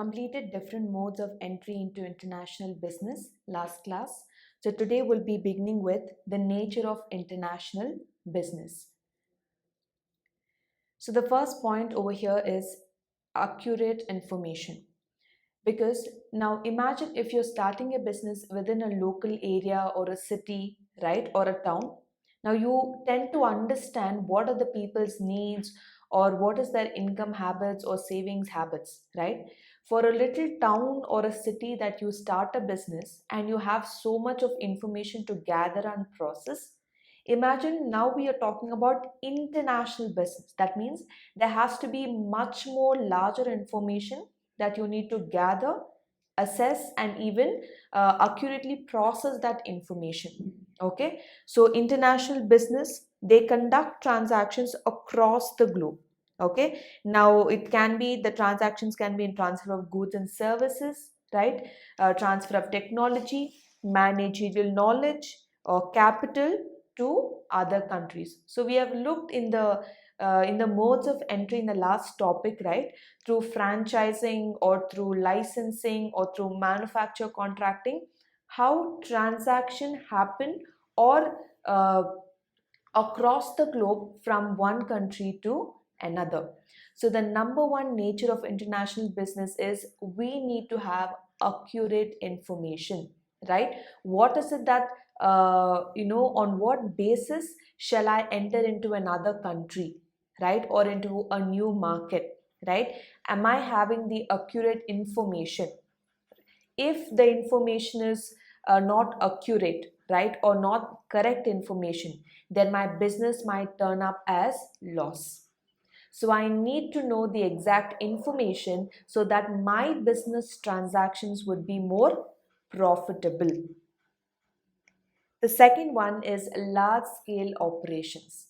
completed different modes of entry into international business last class. So today we'll be beginning with the nature of international business. So the first point over here is accurate information. Because now imagine if you're starting a business within a local area or a city, right, or a town. Now you tend to understand what are the people's needs or what is their income habits or savings habits, right? For a little town or a city that you start a business and you have so much of information to gather and process. Imagine now we are talking about international business. That means there has to be much more larger information that you need to gather, assess, and even accurately process that information. Okay, so international business, they conduct transactions across the globe. Okay, now it can be the transactions can be in transfer of goods and services, right? Transfer of technology, managerial knowledge, or capital to other countries. So we have looked in the modes of entry in the last topic, right? Through franchising or through licensing or through manufacture contracting, how transaction happen or across the globe from one country to another. So the number one nature of international business is we need to have accurate information, right? What is it that on what basis shall I enter into another country, right, or into a new market, right? Am I having the accurate information? If the information is not accurate, right, or not correct information, then my business might turn up as loss. So I need to know the exact information so that my business transactions would be more profitable. The second one is large scale operations.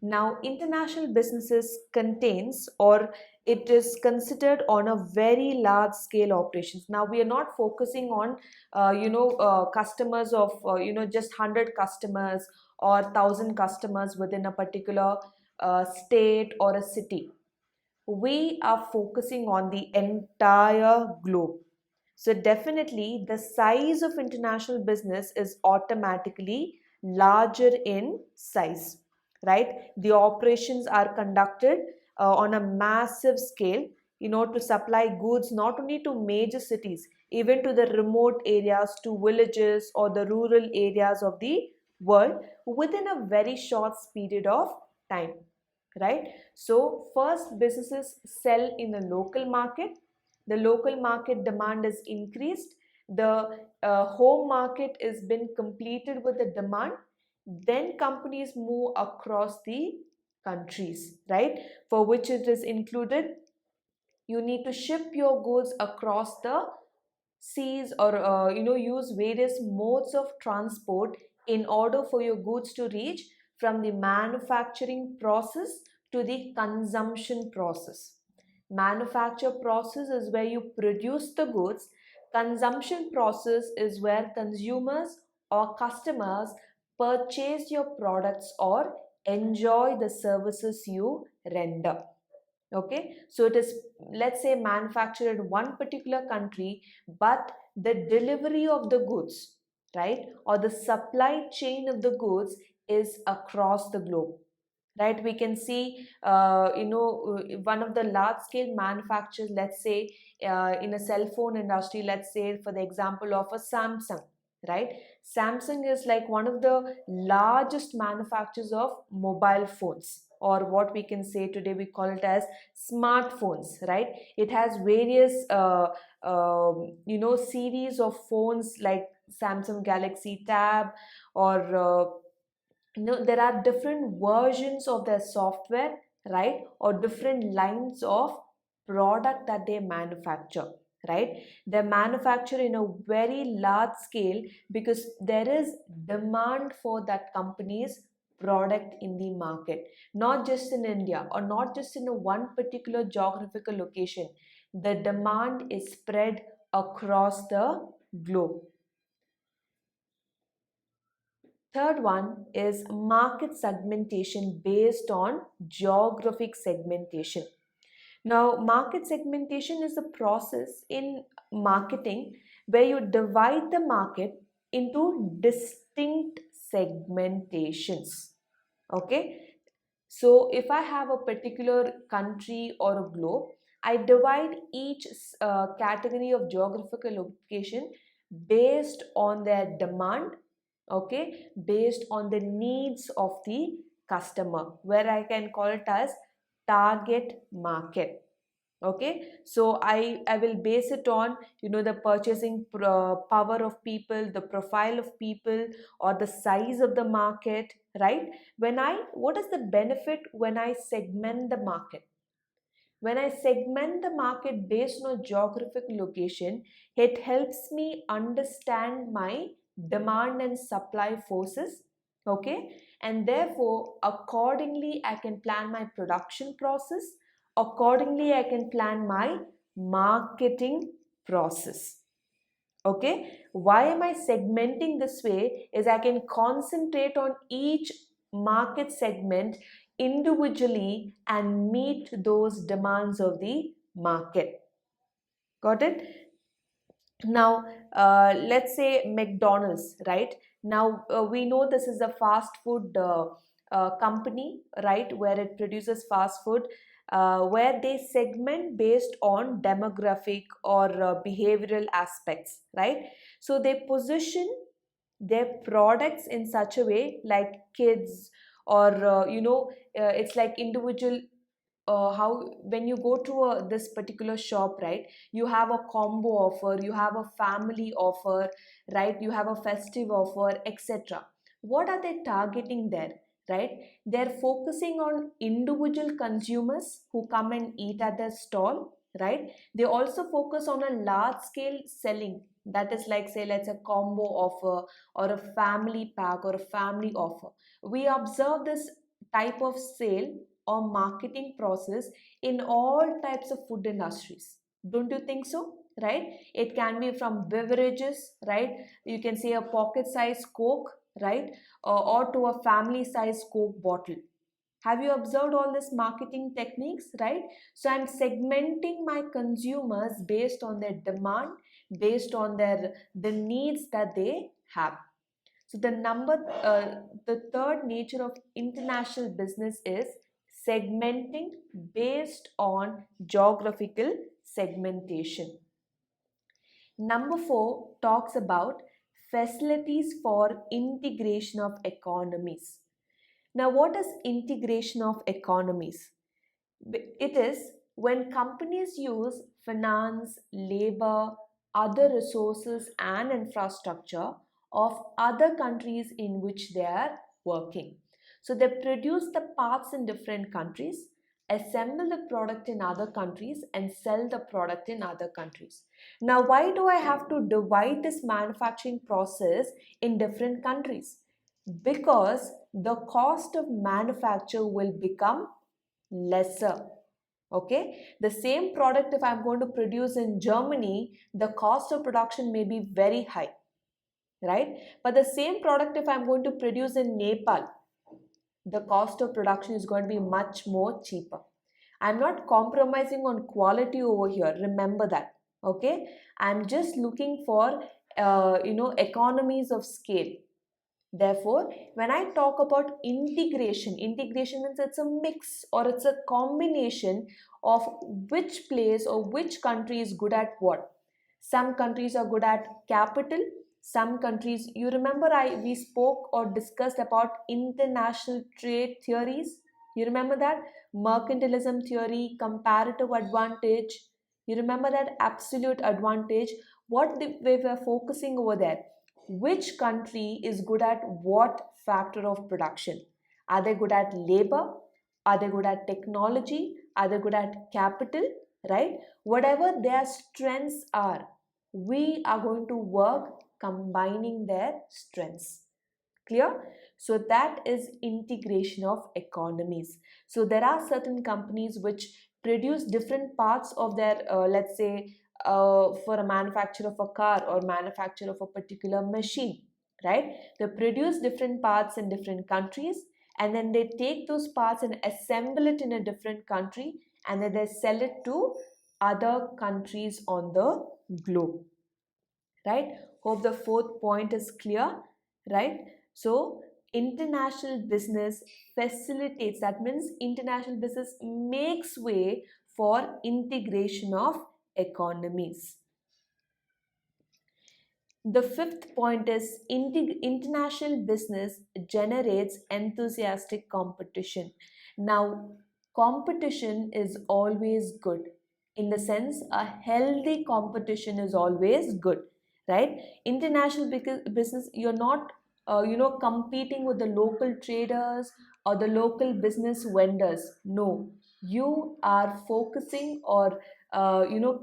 Now, international businesses contains or it is considered on a very large scale operations. Now, we are not focusing on, customers of, just 100 customers or 1,000 customers within a particular state or a city. We are focusing on the entire globe. So definitely the size of international business is automatically larger in size, right? The operations are conducted on a massive scale, to supply goods not only to major cities, even to the remote areas, to villages or the rural areas of the world within a very short period of time, right? So first, businesses sell in the local market. The local market demand is increased. The home market is been completed with the demand. Then companies move across the countries, right? For which it is included, you need to ship your goods across the seas or use various modes of transport in order for your goods to reach from the manufacturing process to the consumption process. Manufacture process is where you produce the goods. Consumption process is where consumers or customers purchase your products or enjoy the services you render. Okay, so it is, let's say, manufactured in one particular country, but the delivery of the goods, right, or the supply chain of the goods is across the globe, right? We can see one of the large scale manufacturers, let's say in a cell phone industry, let's say for the example of a Samsung, right? Samsung is like one of the largest manufacturers of mobile phones, or what we can say today we call it as smartphones, right? It has various series of phones like Samsung Galaxy Tab, or there are different versions of their software, right, or different lines of product that they manufacture, right? They manufacture in a very large scale because there is demand for that company's product in the market, not just in India or not just in a one particular geographical location. The demand is spread across the globe. Third one is market segmentation based on geographic segmentation. Now, market segmentation is a process in marketing where you divide the market into distinct segmentations. Okay, so if I have a particular country or a globe, I divide each category of geographical location based on their demand, okay, based on the needs of the customer, where I can call it as target market. Okay, so I will base it on, you know, the purchasing power of people, the profile of people, or the size of the market, right? What is the benefit when I segment the market? When I segment the market based on geographic location, it helps me understand my demand and supply forces. Okay, and therefore, accordingly, I can plan my production process. Accordingly, I can plan my marketing process. Okay, why am I segmenting this way? Is I can concentrate on each market segment individually and meet those demands of the market. Got it? Now, let's say McDonald's, right? Now, we know this is a fast food company, right, where it produces fast food, where they segment based on demographic or behavioral aspects, right? So they position their products in such a way like kids, or it's like individual, how when you go to this particular shop, right, you have a combo offer, you have a family offer, right, you have a festive offer, etc. What are they targeting there? Right, they're focusing on individual consumers who come and eat at their stall, right? They also focus on a large scale selling, that is like, say, let's a combo offer or a family pack or a family offer. We observe this type of sale or marketing process in all types of food industries. Don't you think so? Right? It can be from beverages, right? You can say a pocket size Coke, right? Or to a family size Coke bottle. Have you observed all these marketing techniques, right? So I'm segmenting my consumers based on their demand, based on the needs that they have. So the third nature of international business is segmenting based on geographical segmentation. Number four talks about facilities for integration of economies. Now, what is integration of economies? It is when companies use finance, labor, other resources, and infrastructure of other countries in which they are working. So they produce the parts in different countries, assemble the product in other countries, and sell the product in other countries. Now, why do I have to divide this manufacturing process in different countries? Because the cost of manufacture will become lesser. Okay, the same product, if I'm going to produce in Germany, the cost of production may be very high, right? But the same product, if I'm going to produce in Nepal, the cost of production is going to be much more cheaper. I'm not compromising on quality over here, remember that. Okay, I'm just looking for economies of scale. Therefore, when I talk about integration, integration means it's a mix or it's a combination of which place or which country is good at what. Some countries are good at capital, some countries, you remember we spoke or discussed about international trade theories. You remember that? Mercantilism theory, comparative advantage. You remember that absolute advantage? We were focusing over there, which country is good at what factor of production? Are they good at labor? Are they good at technology? Are they good at capital? Right? Whatever their strengths are, we are going to work combining their strengths. Clear? So that is integration of economies. So there are certain companies which produce different parts of their, let's say, for a manufacture of a car or manufacture of a particular machine, right? They produce different parts in different countries, and then they take those parts and assemble it in a different country and then they sell it to other countries on the globe, right? Hope the fourth point is clear, right? So international business facilitates, that means international business makes way for integration of economies. The fifth point is international business generates enthusiastic competition. Now, competition is always good. In the sense, a healthy competition is always good, right? International business, you're not, competing with the local traders or the local business vendors. No, you are focusing or,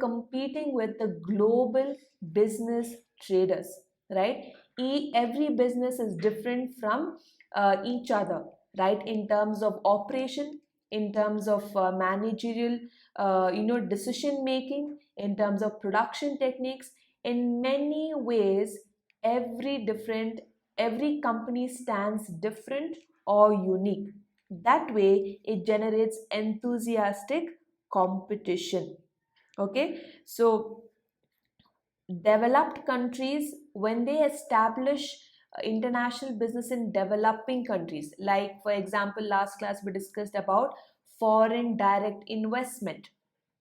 competing with the global business traders, right? Every business is different from each other, right? In terms of operation, in terms of managerial, decision making, in terms of production techniques, in many ways, every company stands different or unique. That way, it generates enthusiastic competition. Okay, so developed countries, when they establish international business in developing countries, like for example last class we discussed about foreign direct investment,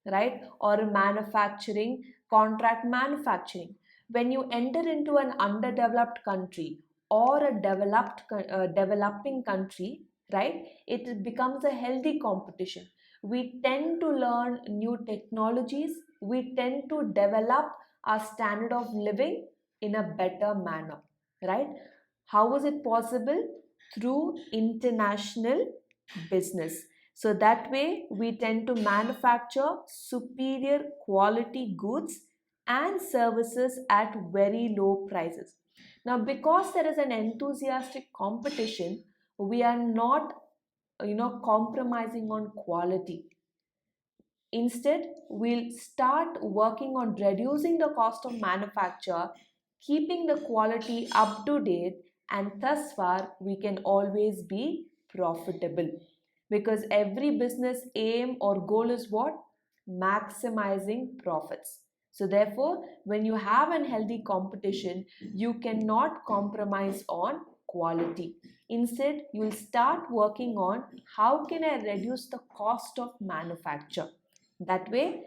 right? Or manufacturing, contract manufacturing. When you enter into an underdeveloped country or a developing country, right, it becomes a healthy competition. We tend to learn new technologies, we tend to develop our standard of living in a better manner, right? How is it possible? Through international business. So that way we tend to manufacture superior quality goods and services at very low prices. Now, because there is an enthusiastic competition, we are not, compromising on quality. Instead, we'll start working on reducing the cost of manufacture, keeping the quality up to date, and thus far we can always be profitable. Because every business aim or goal is what? Maximizing profits. So therefore, when you have an healthy competition, you cannot compromise on quality. Instead, you will start working on how can I reduce the cost of manufacture. That way,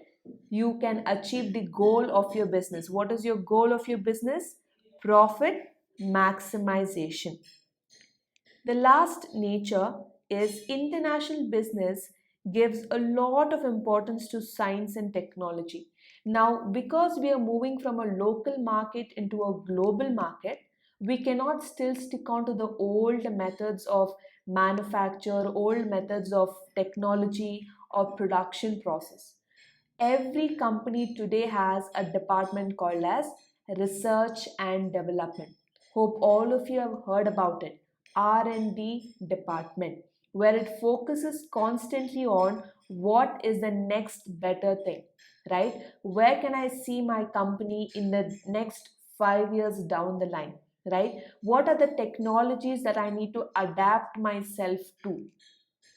you can achieve the goal of your business. What is your goal of your business? Profit maximization. The last nature is international business gives a lot of importance to science and technology. Now, because we are moving from a local market into a global market, we cannot still stick on to the old methods of manufacture, old methods of technology or production process. Every company today has a department called as research and development. Hope all of you have heard about it. R&D department, where it focuses constantly on what is the next better thing, right? Where can I see my company in the next 5 years down the line, right? What are the technologies that I need to adapt myself to,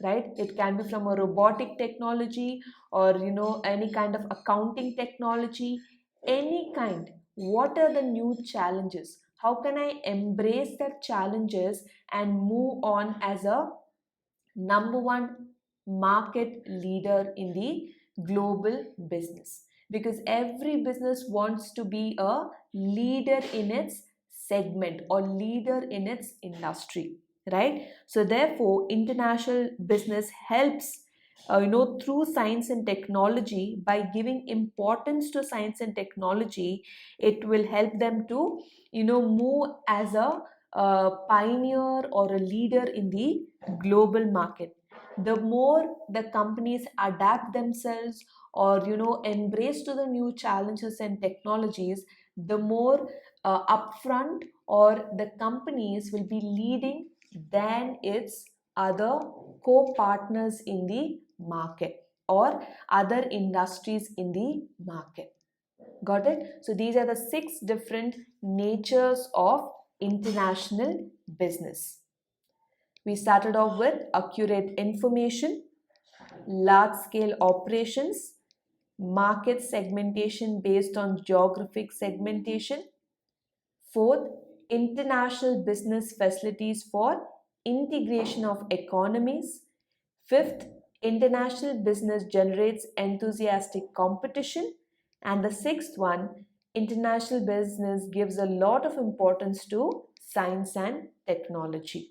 right? It can be from a robotic technology or any kind of accounting technology, any kind. What are the new challenges? How can I embrace the challenges and move on as a number one market leader in the global business? Because every business wants to be a leader in its segment or leader in its industry, right? So therefore international business helps, through science and technology. By giving importance to science and technology, it will help them to move as a pioneer or a leader in the global market. The more the companies adapt themselves or embrace to the new challenges and technologies, the more upfront or the companies will be leading than its other co-partners in the market or other industries in the market. Got it? So these are the 6 different natures of international business. We started off with accurate information, large scale operations, market segmentation based on geographic segmentation. Fourth, international business facilities for integration of economies. Fifth, international business generates enthusiastic competition. And the sixth one, international business gives a lot of importance to science and technology.